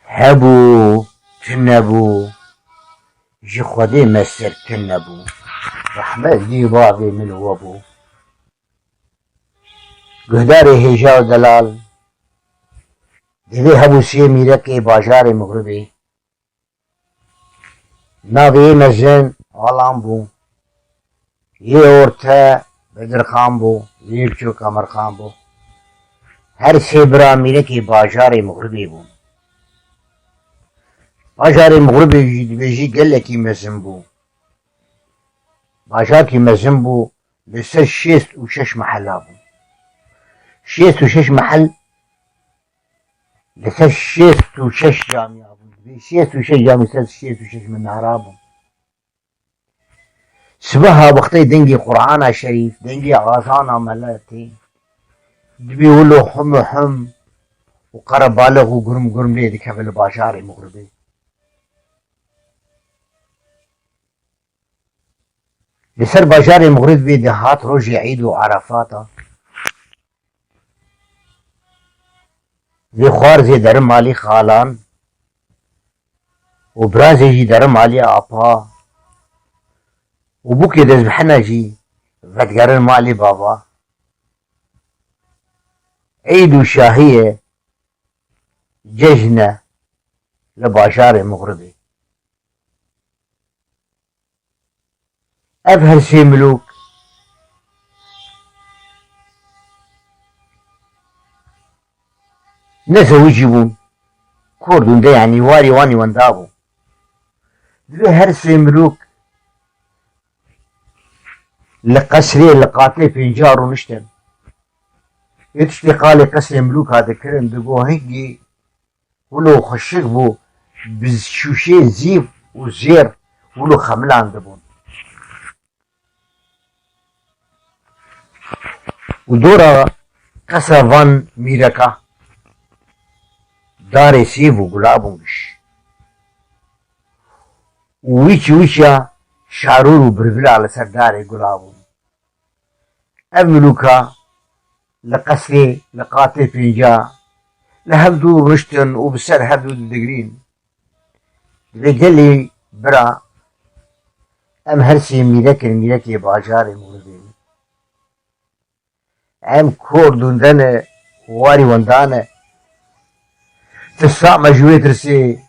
هبو تنبو جي خودي مسر تنبو رحمة دي بابي من وابو قهداري هجا ودلال دبي هبو سي ميركي باجاري مغربي ناوي مزن غلام بو يورتا بدر خان بو يرچو قمر خان بو هر سيبرا ميركي باجاري مغربي بو باجاري مغربي بيجي قلكي مزن بو باجاركي مزن بو لسه 6 محلات بو 6 محل لسه 6 جامعة بو 6 جامعة 6 من نهرابو سبها وقتي دنجي قرآن شريف دنجي غازانا ملاتي دبي ولو حم وقرب بالغ وقرم ليه دي كفل باجاري مغربي لسر باجاري مغربي دهات روجي عيد وعرفاتا زي خوار زي درم مالي خالان وبرازي جي درم مالي آبا وبوكي دزبحنا جي فتقرن مالي بابا عيد وشاهية ججنة لباشاري مغربي أبهر سي ملوك نسوا يجيبون كوردون ده يعني واري واني واندابو دبي هرسي ملوك لقسري لقاتلي فنجار ونشتن يتشتي قالي قسري ملوك هذا كرن دقو هنجي ولو خشيك بو بشوشي زيف وزير ولو خملان دبون ودورا قسا فان ميركا داري سيف وقلابونش ويشا شارور وبرفلا على سر داري قلابون أملوكا لقسري لقاتل فنجا لهبدو رشتن وبسر هبدو الدقرين رجلي برا أم هرسي ميركي باجاري مغربين أم كوردون دانا واري واندانا تسع مجوية رسي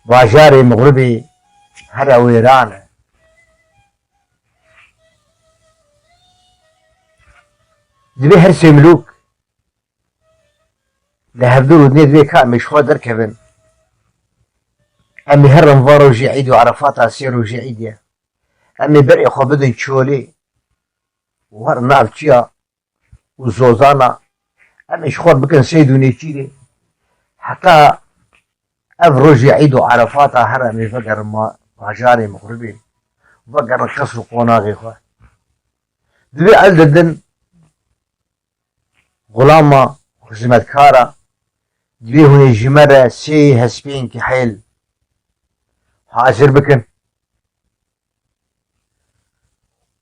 باجاري مغربي هرا ويرانا دبي هرسي ملوك لهبدو دنيا دبي كان مش خوا دركبن أمي هرم فارو جي عيد وعرفاتها سيرو جي عيديا أمي برئي خوا بدن تشولي وهر نافجيا وزوزانا أمي شخور بكن سيدو نيتشيري حتى أفروجي عيدو عرفاتها هرمي فقر ما باجاري مغربي فقر القصر قوناغي خوا دبي عددن غلامة خزمت كارا دبي هوني جمرة سي هسبين كحيل حاضر بكن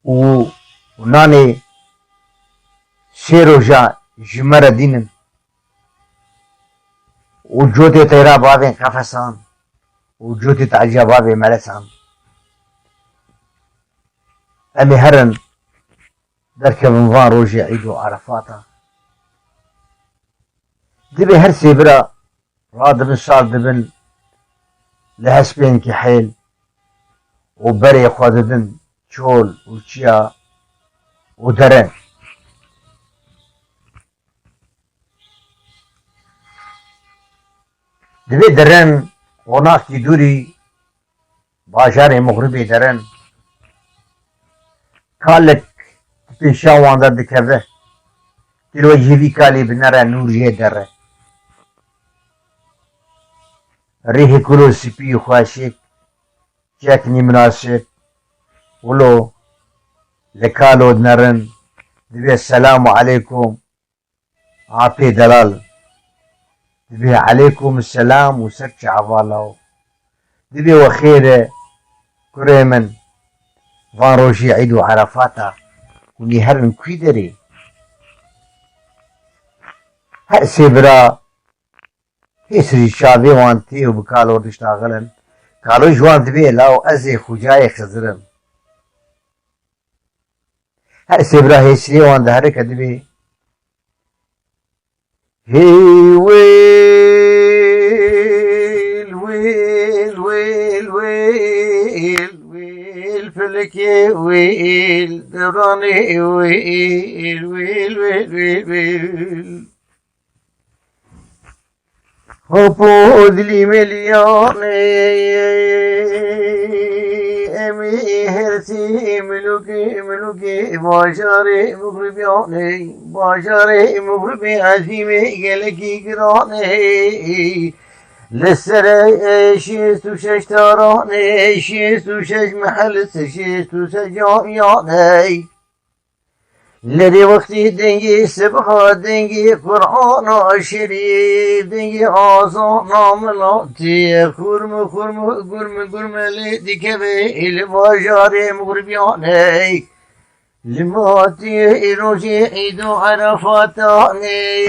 وناني سيروجا جمرة دينن وجوتي طيرا بابين قفصان وجوتي تعجى بابي ملسان أمي هرن دركب انفان روجي عيدو عرفاتا دبي هرسي برا راد بن صاد بن لهسبين كحيل وبري خوددن شول وشيا ودرن دبي درن وناس دوري باجاري مغربي درن كالك تبيشا واندا دكبه تلو جيبي كالي بنرى نور جي دره ريحي كلو سبي خواشيك جاكني مناسب ولو لكالو نرن دبي السلام عليكم عافي دلال دبي عليكم السلام وسكش عفالو دبي وخير كريمن فان روشي عيدو عرفاتا وني هرن كويدري هر سيبرا هیچ شاوی وانتی و بکالو دشتاغلن کالو جوان دبی لاو ازی خوجای خزرم هر سبرا هیچی وان دهره کدبی هی ویل ویل ویل ویل ویل فلکی ویل درانی ویل ویل ویل ویل ویل Hopodli meliane emi hersi muluki başare mugribiyane başare mugribi azime geleki girane lessere şistu şeştarane şistu şeş mahallesi şistu secamiyane لدي وقتي دنجي سبحة دنجي قرآن شريف دنجي آزان ملاتي خرم خرم قرم قرم لدي كبه الباجار مغربياني لماتي روجي عيدو عرفاتاني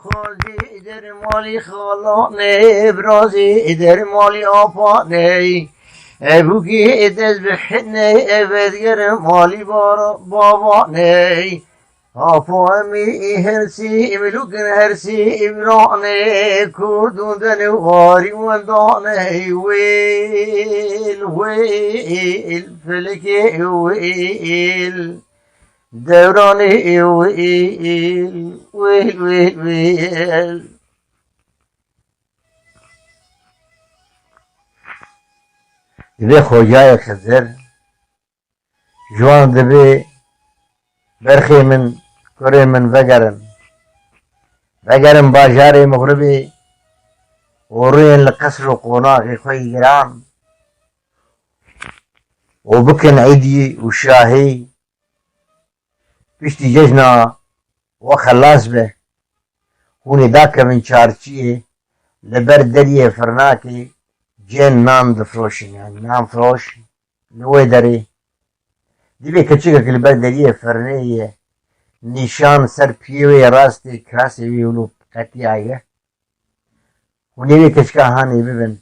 خالدي در مالي خالاني برازي در مالي آفاني ابوکی ادز بحنه ابدگر مالی بابا نی آفو امی هرسی ملوکن هرسی ابرانه کردون دن غاری وندانه ویل ویل فلکی ویل دورانه ویل ویل ویل ویل دبی خوجای خزر جوان دبی برخی من کره من وگرن باجار مغربی وروین لقصر و قناغ خوی گران و بکن عیدی و شاهی پشتی ججنا و خلاص به هونی داک من چارچیه لبر دریه فرناکی جن نام دفروشن يعني نام فروش نوي دري دي بي كتشيكا كلبا دريه فرنيه نشان سر بيوي راستي كراسي ويولو قتي آيه ونيوي كتشكا هاني ببن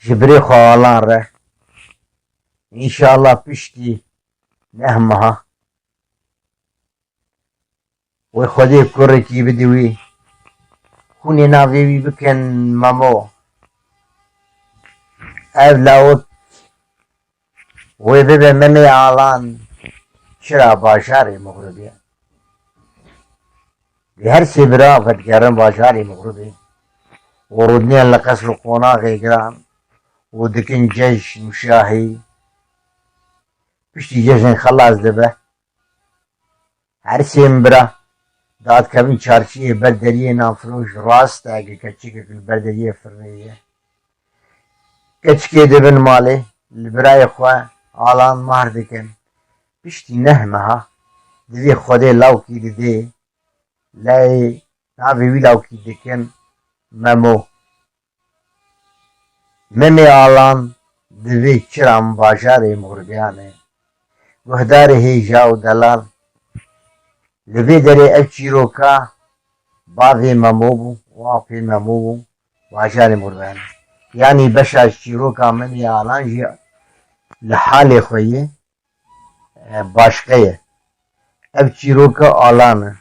جبري خوالان ره إن شاء الله بشتي نهمها وخدي كوركي بدوي هوني ناوي بكن مامو evlavut ve bebe meme alan şira başarı mağrubiye her sibra fetkarın başarı mağrubi ورودني على قصر القناغ إجرام ودكن جيش مشاهي بشتي جيشن خلاص دبه عرسي مبرا داد كمين چارچية بردرية نافروش راست اگه كتشيكك البردرية فرنية كتشكي دبن مالي البراي خواه آلان مهر دكن بشتي نهمها دوی خوده لاوكي دي لاي ناوي وي لاوكي دكن ممو ممي آلان دوی چرام باشاري مغربيانه گهدار هيجا و دلال لبي دري اف چيروكا باوي ممو بو وافي ممو بو باشاري مغربيانه يعني بشا چيروكا ممي آلان جي لحالي خويه باشقيه اف چيروكا آلانه